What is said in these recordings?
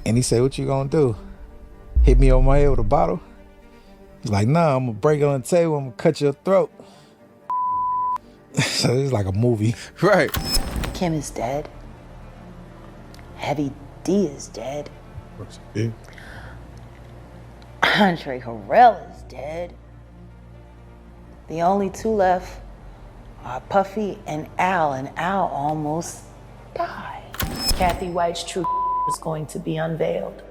And he said, "What you gonna do? Hit me on my head with a bottle?" He's like, "Nah, I'm gonna break it on the table. I'm gonna cut your throat." So it's like a movie. Right. Kim is dead. Heavy D is dead. What's it? Andre Harrell is dead. The only two left are Puffy and Al almost died. Kathy White's true is going to be unveiled.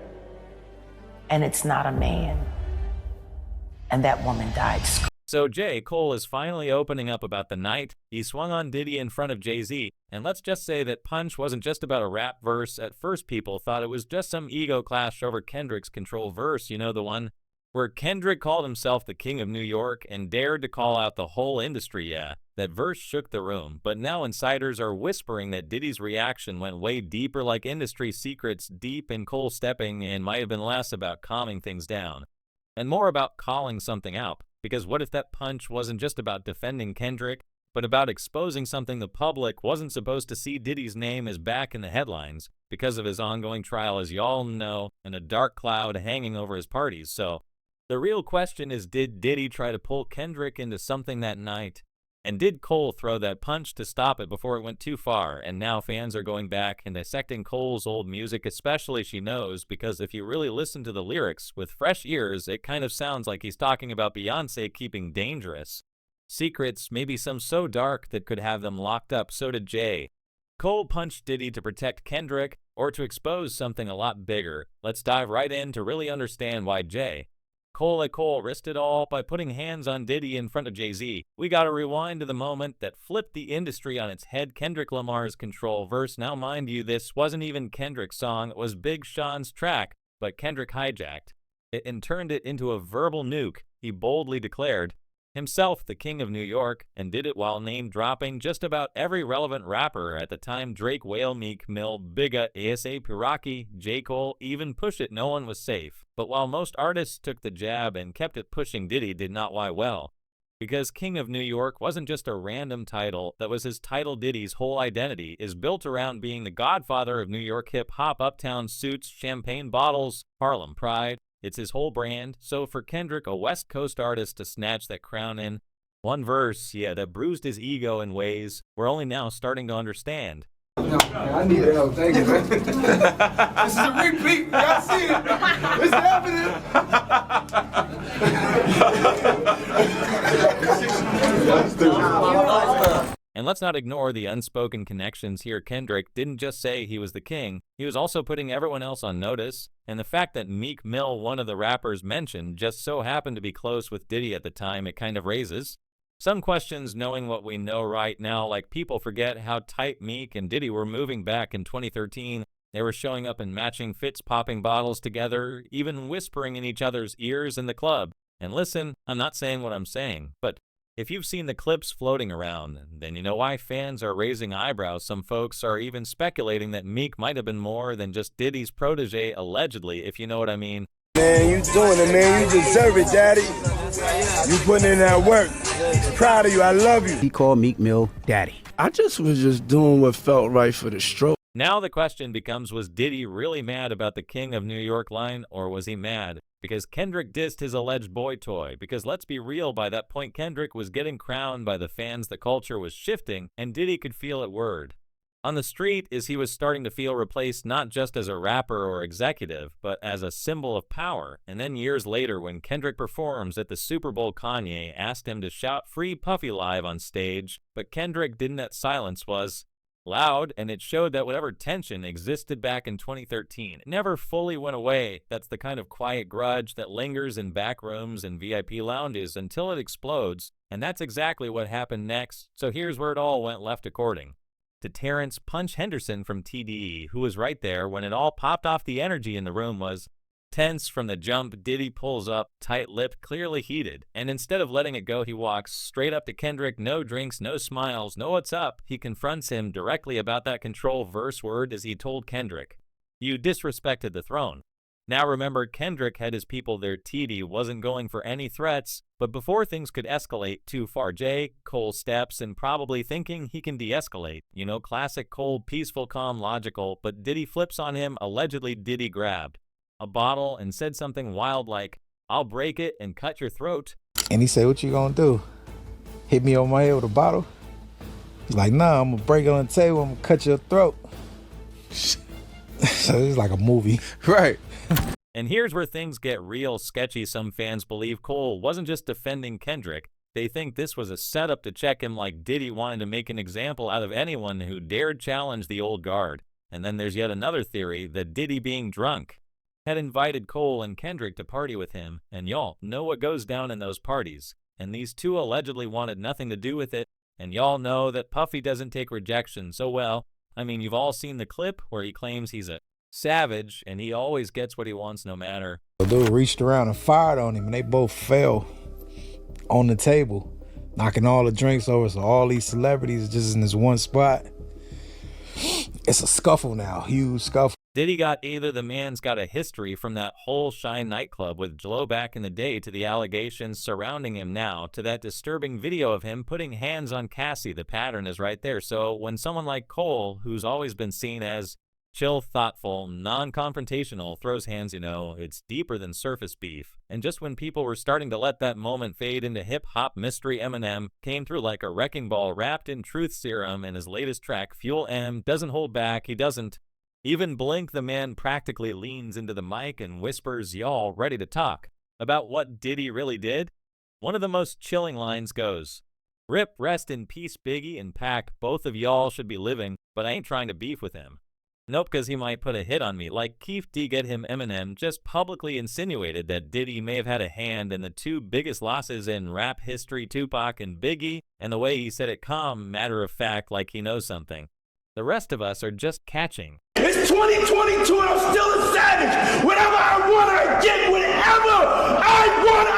And it's not a man. And that woman died. So J. Cole is finally opening up about the night he swung on Diddy in front of Jay-Z, and let's just say that Punch wasn't just about a rap verse. At first people thought it was just some ego clash over Kendrick's Control verse, you know, the one where Kendrick called himself the king of New York and dared to call out the whole industry. Yeah, that verse shook the room, but now insiders are whispering that Diddy's reaction went way deeper, like industry secrets deep in Cole stepping, and might have been less about calming things down and more about calling something out. Because what if that punch wasn't just about defending Kendrick, but about exposing something the public wasn't supposed to see? Diddy's name is back in the headlines because of his ongoing trial, as y'all know, and a dark cloud hanging over his parties. So the real question is, did Diddy try to pull Kendrick into something that night? And did Cole throw that punch to stop it before it went too far? And now fans are going back and dissecting Cole's old music, especially She Knows, because if you really listen to the lyrics with fresh ears, it kind of sounds like he's talking about Beyonce keeping dangerous secrets, maybe some so dark that could have them locked up. So did Jay. Cole punched Diddy to protect Kendrick or to expose something a lot bigger. Let's dive right in to really understand why Cole risked it all by putting hands on Diddy in front of Jay-Z. We gotta rewind to the moment that flipped the industry on its head, Kendrick Lamar's Control verse. Now mind you, this wasn't even Kendrick's song, it was Big Sean's track, but Kendrick hijacked it and turned it into a verbal nuke. He boldly declared himself the king of New York, and did it while name-dropping just about every relevant rapper at the time: Drake, Whale, Meek Mill, Bigga, A$AP Rocky, J. Cole, even Push It. No one was safe. But while most artists took the jab and kept it pushing, Diddy did not. Why? Well, because King of New York wasn't just a random title, that was his title. Diddy's whole identity is built around being the godfather of New York hip-hop, uptown suits, champagne bottles, Harlem pride. It's his whole brand. So for Kendrick, a West Coast artist, to snatch that crown in one verse, yeah, that bruised his ego in ways we're only now starting to understand. No, man, I need help. Thank you, man. This is a repeat. Y'all see it. It's happening. And let's not ignore the unspoken connections here. Kendrick didn't just say he was the king, he was also putting everyone else on notice. And the fact that Meek Mill, one of the rappers mentioned, just so happened to be close with Diddy at the time, it kind of raises some questions knowing what we know right now. Like, people forget how tight Meek and Diddy were moving back in 2013. They were showing up in matching fits, popping bottles together, even whispering in each other's ears in the club. And listen, I'm not saying what I'm saying, but if you've seen the clips floating around, then you know why fans are raising eyebrows. Some folks are even speculating that Meek might have been more than just Diddy's protege, allegedly, if you know what I mean. Man, you doing it, man. You deserve it, Daddy. You putting in that work. Proud of you. I love you. He called Meek Mill Daddy. I was just doing what felt right for the stroke. Now the question becomes, was Diddy really mad about the King of New York line, or was he mad because Kendrick dissed his alleged boy toy? Because let's be real, by that point Kendrick was getting crowned by the fans, the culture was shifting, and Diddy could feel it word on the street as he was starting to feel replaced not just as a rapper or executive, but as a symbol of power. And then years later, when Kendrick performs at the Super Bowl, Kanye asked him to shout "Free Puffy" live on stage, but Kendrick didn't. That silence was loud, and it showed that whatever tension existed back in 2013 never fully went away. That's the kind of quiet grudge that lingers in back rooms and VIP lounges until it explodes, and that's exactly what happened next. So here's where it all went left, according to Terrence "Punch" Henderson from TDE, who was right there when it all popped off. The energy in the room was tense from the jump. Diddy pulls up, tight-lipped, clearly heated, and instead of letting it go, he walks straight up to Kendrick. No drinks, no smiles, no what's up. He confronts him directly about that Control verse word as he told Kendrick, "You disrespected the throne." Now remember, Kendrick had his people there. Diddy wasn't going for any threats, but before things could escalate too far, Cole steps in, probably thinking he can de-escalate. You know, classic Cole, peaceful, calm, logical, but Diddy flips on him. Allegedly, Diddy grabbed a bottle and said something wild like, "I'll break it and cut your throat." And he said, "What you gonna do? Hit me on my head with a bottle?" He's like, "Nah, I'm gonna break it on the table, I'm gonna cut your throat." So it's like a movie. Right. And here's where things get real sketchy. Some fans believe Cole wasn't just defending Kendrick. They think this was a setup to check him, like Diddy wanted to make an example out of anyone who dared challenge the old guard. And then there's yet another theory that Diddy, being drunk, had invited Cole and Kendrick to party with him, and y'all know what goes down in those parties. And these two allegedly wanted nothing to do with it, and y'all know that Puffy doesn't take rejection so well. I mean, you've all seen the clip where he claims he's a savage, and he always gets what he wants no matter. The dude reached around and fired on him, and they both fell on the table, knocking all the drinks over. So all these celebrities just in this one spot. It's a scuffle now, huge scuffle. Diddy got either the man's got a history from that whole Shine nightclub with J-Lo back in the day, to the allegations surrounding him now, to that disturbing video of him putting hands on Cassie. The pattern is right there. So when someone like Cole, who's always been seen as chill, thoughtful, non-confrontational, throws hands, you know, it's deeper than surface beef. And just when people were starting to let that moment fade into hip-hop mystery, Eminem came through like a wrecking ball wrapped in truth serum, and his latest track, Fuel M, doesn't hold back. He doesn't even blink. The man practically leans into the mic and whispers, "Y'all ready to talk about what Diddy really did?" One of the most chilling lines goes, "Rip, rest in peace, Biggie and Pac. Both of y'all should be living, but I ain't trying to beef with him. Nope, because he might put a hit on me. Like Keith D. Get him." Eminem just publicly insinuated that Diddy may have had a hand in the two biggest losses in rap history, Tupac and Biggie, and the way he said it calm, matter of fact, like he knows something. The rest of us are just catching. It's 2022 and I'm still a savage. Whatever I want, I get. Whatever I want,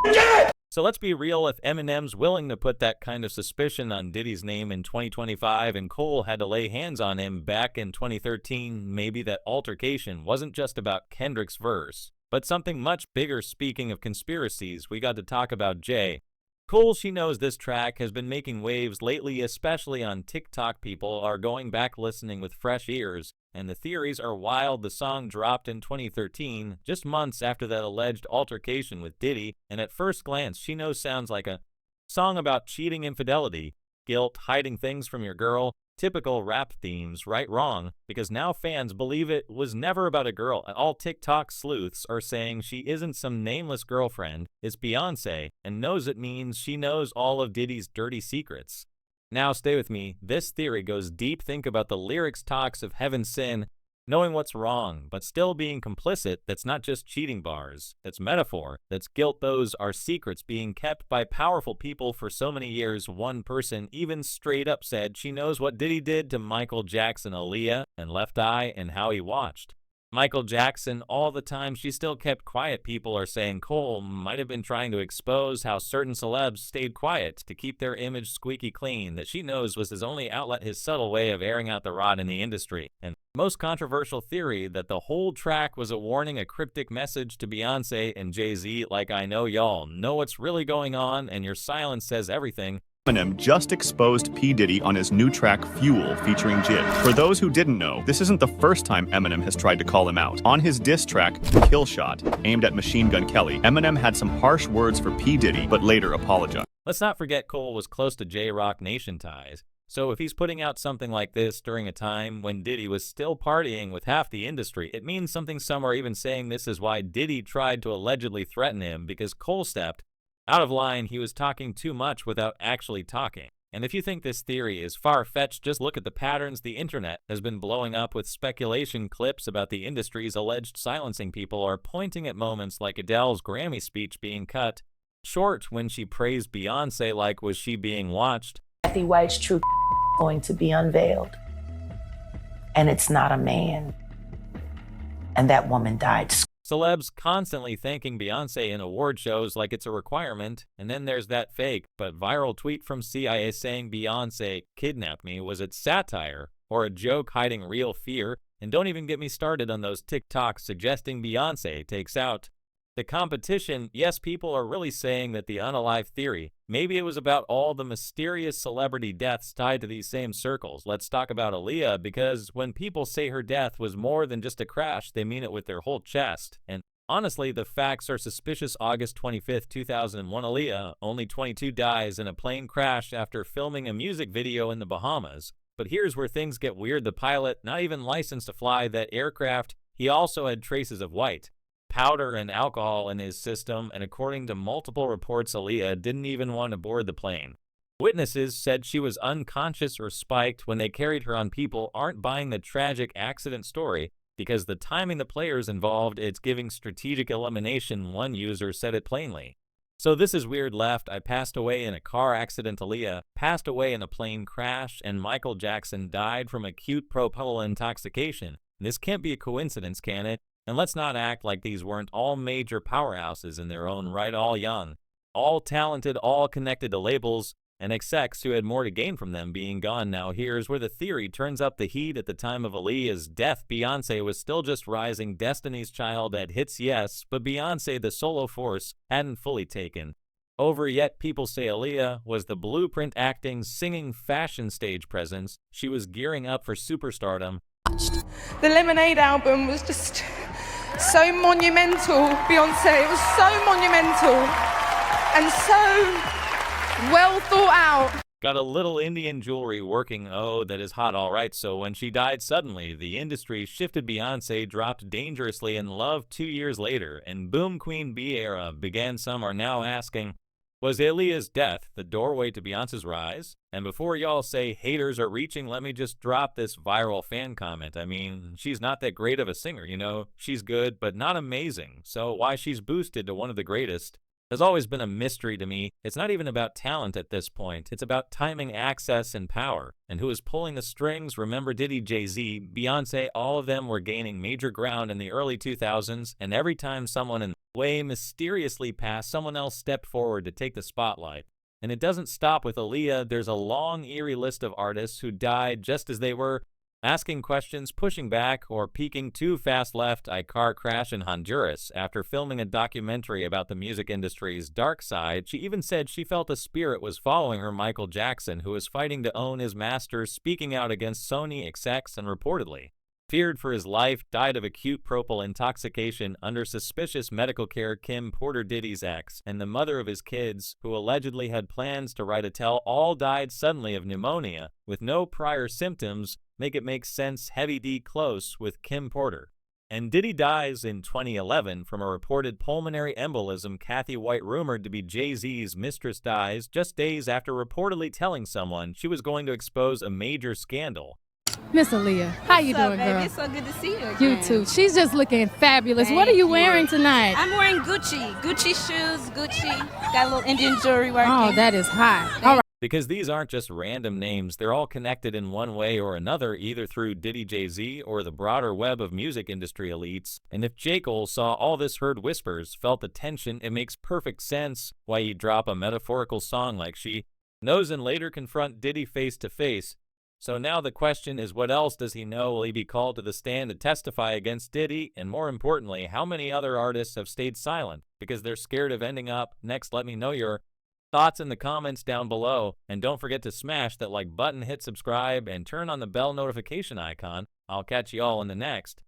I get. So let's be real, if Eminem's willing to put that kind of suspicion on Diddy's name in 2025 and Cole had to lay hands on him back in 2013, maybe that altercation wasn't just about Kendrick's verse, but something much bigger. Speaking of conspiracies, we got to talk about Jay. Cole, she knows this track has been making waves lately, especially on TikTok. People are going back listening with fresh ears, and the theories are wild. The song dropped in 2013, just months after that alleged altercation with Diddy, and at first glance, she knows sounds like a song about cheating, infidelity, guilt, hiding things from your girl. Typical rap themes, right, wrong, because now fans believe it was never about a girl. All TikTok sleuths are saying she isn't some nameless girlfriend, it's Beyonce, and knows it means she knows all of Diddy's dirty secrets. Now stay with me, this theory goes deep. Think about the lyrics, talks of heaven, sin, knowing what's wrong, but still being complicit. That's not just cheating bars, that's metaphor, that's guilt. Those are secrets being kept by powerful people for so many years. One person even straight up said she knows what Diddy did to Michael Jackson, Aaliyah, and Left Eye, and how he watched Michael Jackson all the time. She still kept quiet. People are saying Cole might have been trying to expose how certain celebs stayed quiet to keep their image squeaky clean. That she knows was his only outlet, his subtle way of airing out the rot in the industry. And most controversial theory, that the whole track was a warning, a cryptic message to Beyonce and Jay-Z, like, I know y'all know what's really going on and your silence says everything. Eminem just exposed P. Diddy on his new track Fuel featuring Jid. For those who didn't know, this isn't the first time Eminem has tried to call him out. On his diss track, Kill Shot, aimed at Machine Gun Kelly, Eminem had some harsh words for P. Diddy, but later apologized. Let's not forget Cole was close to J-Rock Nation ties. So if he's putting out something like this during a time when Diddy was still partying with half the industry, it means something. Some are even saying this is why Diddy tried to allegedly threaten him, because Cole stepped out of line. He was talking too much without actually talking. And if you think this theory is far-fetched, just look at the patterns. The internet has been blowing up with speculation. Clips about the industry's alleged silencing people are pointing at moments like Adele's Grammy speech being cut short when she praised Beyonce. Like, was she being watched? Kathy White's true going to be unveiled. And it's not a man. And that woman died. Celebs constantly thanking Beyonce in award shows like it's a requirement, and then there's that fake but viral tweet from CIA saying Beyonce kidnapped me. Was it satire or a joke hiding real fear? And don't even get me started on those TikToks suggesting Beyonce takes out the competition. Yes, people are really saying that the unalive theory, maybe it was about all the mysterious celebrity deaths tied to these same circles. Let's talk about Aaliyah, because when people say her death was more than just a crash, they mean it with their whole chest. And honestly, the facts are suspicious. August 25th, 2001, Aaliyah, only 22, dies in a plane crash after filming a music video in the Bahamas. But here's where things get weird. The pilot, not even licensed to fly that aircraft, he also had traces of white powder and alcohol in his system, and according to multiple reports, Aaliyah didn't even want to board the plane. Witnesses said she was unconscious or spiked when they carried her on. People aren't buying the tragic accident story because the timing the players involved, it's giving strategic elimination. One user said it plainly. So this is weird. Left, I passed away in a car accident. Aaliyah passed away in a plane crash, and Michael Jackson died from acute propylene intoxication. This can't be a coincidence, can it? And let's not act like these weren't all major powerhouses in their own right, all young, all talented, all connected to labels and execs who had more to gain from them being gone. Now here's where the theory turns up the heat. At the time of Aaliyah's death, Beyonce was still just rising. Destiny's Child had hits, yes, but Beyonce, the solo force, hadn't fully taken over yet. People say Aaliyah was the blueprint: acting, singing, fashion, stage presence. She was gearing up for superstardom. The Lemonade album was just so monumental, Beyonce. It was so monumental and so well thought out. Got a little Indian jewelry working. Oh, that is hot. All right, so when she died suddenly, the industry shifted. Beyonce dropped Dangerously in Love 2 years later, and boom, Queen Bee era began. Some are now asking, was Aaliyah's death the doorway to Beyonce's rise? And before y'all say haters are reaching, let me just drop this viral fan comment. I mean, she's not that great of a singer, you know? She's good, but not amazing. So why she's boosted to one of the greatest has always been a mystery to me. It's not even about talent at this point. It's about timing, access, and power. And who is pulling the strings? Remember Diddy, Jay-Z, Beyonce, all of them were gaining major ground in the early 2000s, and every time someone in the way mysteriously passed, someone else stepped forward to take the spotlight. And it doesn't stop with Aaliyah. There's a long, eerie list of artists who died just as they were, asking questions, pushing back, or peaking too fast. Left, a car crash in Honduras. After filming a documentary about the music industry's dark side, she even said she felt a spirit was following her. Michael Jackson, who was fighting to own his masters, speaking out against Sony execs and reportedly feared for his life, died of acute propyl intoxication under suspicious medical care. Kim Porter, Diddy's ex, and the mother of his kids, who allegedly had plans to write a tell-all, died suddenly of pneumonia with no prior symptoms. Make it make sense. Heavy D close with Kim Porter. And Diddy dies in 2011 from a reported pulmonary embolism. Kathy White, rumored to be Jay-Z's mistress, dies just days after reportedly telling someone she was going to expose a major scandal. Miss Aaliyah, how you doing, baby? girl? It's so good to see you again. You too. She's just looking fabulous. What are Thank you you. wearing tonight? I'm wearing Gucci shoes, Gucci. Got a little Indian jewelry working. Oh, that is hot. All right. Because these aren't just random names, they're all connected in one way or another, either through Diddy, Jay-Z, or the broader web of music industry elites. And if J. Cole saw all this, heard whispers, felt the tension, it makes perfect sense why he'd drop a metaphorical song like She Knows and later confront Diddy face to face. So now the question is, what else does he know? Will he be called to the stand to testify against Diddy? And more importantly, how many other artists have stayed silent because they're scared of ending up next? Let me know your thoughts in the comments down below. And don't forget to smash that like button, hit subscribe, and turn on the bell notification icon. I'll catch you all in the next